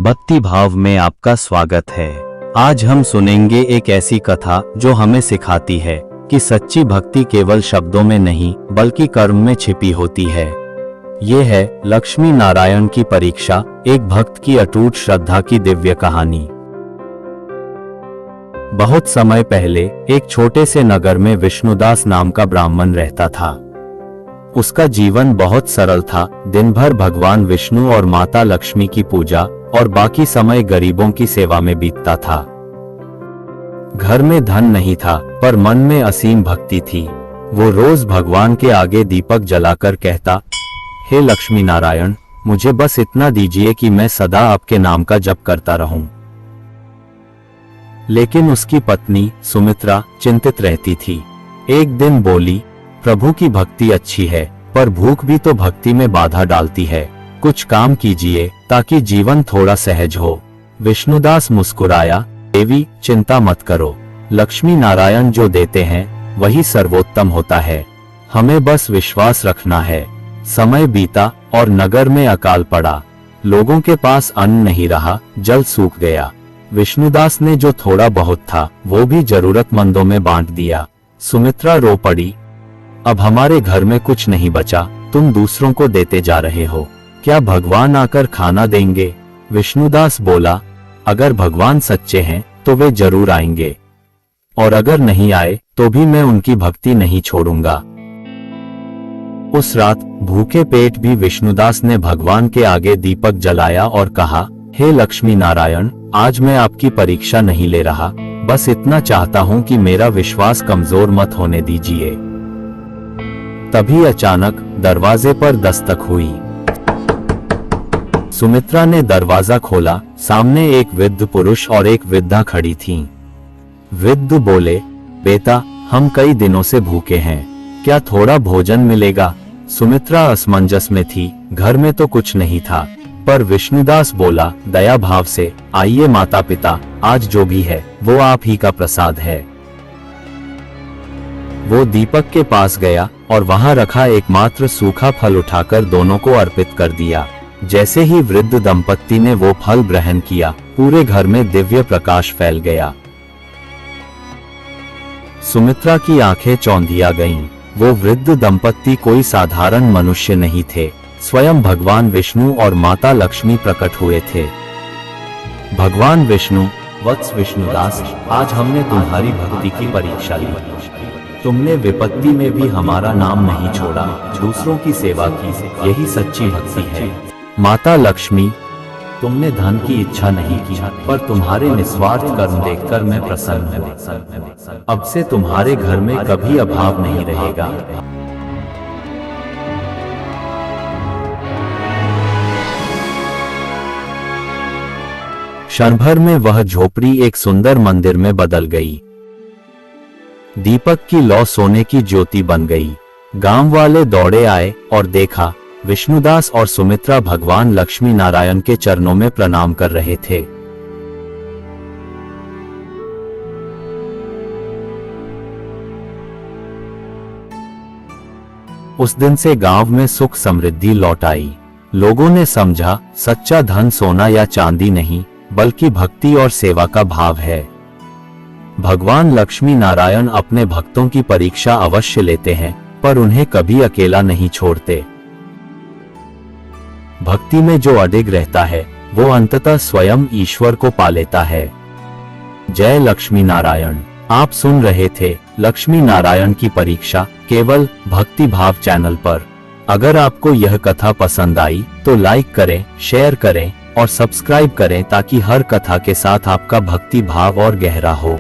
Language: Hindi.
भक्ति भाव में आपका स्वागत है। आज हम सुनेंगे एक ऐसी कथा जो हमें सिखाती है कि सच्ची भक्ति केवल शब्दों में नहीं बल्कि कर्म में छिपी होती है। ये है लक्ष्मी नारायण की परीक्षा, एक भक्त की अटूट श्रद्धा की दिव्य कहानी। बहुत समय पहले एक छोटे से नगर में विष्णुदास नाम का ब्राह्मण रहता था। उसका जीवन बहुत सरल था। दिन भर भगवान विष्णु और माता लक्ष्मी की पूजा और बाकी समय गरीबों की सेवा में बीतता था। घर में धन नहीं था पर मन में असीम भक्ति थी। वो रोज भगवान के आगे दीपक जलाकर कहता, हे लक्ष्मी नारायण, मुझे बस इतना दीजिए कि मैं सदा आपके नाम का जप करता रहूं। लेकिन उसकी पत्नी सुमित्रा चिंतित रहती थी। एक दिन बोली, प्रभु की भक्ति अच्छी है पर भूख भी तो भक्ति में बाधा डालती है। कुछ काम कीजिए ताकि जीवन थोड़ा सहज हो। विष्णुदास मुस्कुराया, देवी चिंता मत करो, लक्ष्मी नारायण जो देते हैं वही सर्वोत्तम होता है, हमें बस विश्वास रखना है। समय बीता और नगर में अकाल पड़ा। लोगों के पास अन्न नहीं रहा, जल सूख गया। विष्णुदास ने जो थोड़ा बहुत था वो भी जरूरतमंदों में बांट दिया। सुमित्रा रो पड़ी, अब हमारे घर में कुछ नहीं बचा, तुम दूसरों को देते जा रहे हो, क्या भगवान आकर खाना देंगे? विष्णुदास बोला, अगर भगवान सच्चे हैं तो वे जरूर आएंगे, और अगर नहीं आए तो भी मैं उनकी भक्ति नहीं छोड़ूंगा। उस रात भूखे पेट भी विष्णुदास ने भगवान के आगे दीपक जलाया और कहा, हे लक्ष्मी नारायण, आज मैं आपकी परीक्षा नहीं ले रहा, बस इतना चाहता हूं कि मेरा विश्वास कमजोर मत होने दीजिए। तभी अचानक दरवाजे पर दस्तक हुई। सुमित्रा ने दरवाजा खोला। सामने एक वृद्ध पुरुष और एक वृद्धा खड़ी थीं। वृद्ध बोले, बेटा, हम कई दिनों से भूखे हैं, क्या थोड़ा भोजन मिलेगा? सुमित्रा असमंजस में थी, घर में तो कुछ नहीं था। पर विष्णुदास बोला दया भाव से, आइए माता पिता, आज जो भी है वो आप ही का प्रसाद है। वो दीपक के पास गया और वहां रखा एकमात्र सूखा फल उठाकर दोनों को अर्पित कर दिया। जैसे ही वृद्ध दंपत्ति ने वो फल ग्रहण किया, पूरे घर में दिव्य प्रकाश फैल गया। सुमित्रा की आंखें चौंधिया गईं। वो वृद्ध दंपत्ति कोई साधारण मनुष्य नहीं थे, स्वयं भगवान विष्णु और माता लक्ष्मी प्रकट हुए थे। भगवान विष्णु, वत्स विष्णुदास, आज हमने तुम्हारी भक्ति की परीक्षा ली। तुमने विपत्ति में भी हमारा नाम नहीं छोड़ा, दूसरों की सेवा की, यही सच्ची भक्ति है। माता लक्ष्मी, तुमने धन की इच्छा नहीं की पर तुम्हारे निस्वार्थ कर्म देखकर मैं प्रसन्न हूँ। अब से तुम्हारे घर में कभी अभाव नहीं रहेगा। क्षण भर में वह झोपड़ी एक सुंदर मंदिर में बदल गई। दीपक की लौ सोने की ज्योति बन गई। गांव वाले दौड़े आए और देखा, विष्णुदास और सुमित्रा भगवान लक्ष्मी नारायण के चरणों में प्रणाम कर रहे थे। उस दिन से गांव में सुख समृद्धि लौट आई। लोगों ने समझा, सच्चा धन सोना या चांदी नहीं बल्कि भक्ति और सेवा का भाव है। भगवान लक्ष्मी नारायण अपने भक्तों की परीक्षा अवश्य लेते हैं पर उन्हें कभी अकेला नहीं छोड़ते। भक्ति में जो अडिग रहता है वो अंततः स्वयं ईश्वर को पा लेता है। जय लक्ष्मी नारायण। आप सुन रहे थे लक्ष्मी नारायण की परीक्षा, केवल भक्ति भाव चैनल पर। अगर आपको यह कथा पसंद आई तो लाइक करें, शेयर करें और सब्सक्राइब करें ताकि हर कथा के साथ आपका भक्ति भाव और गहरा हो।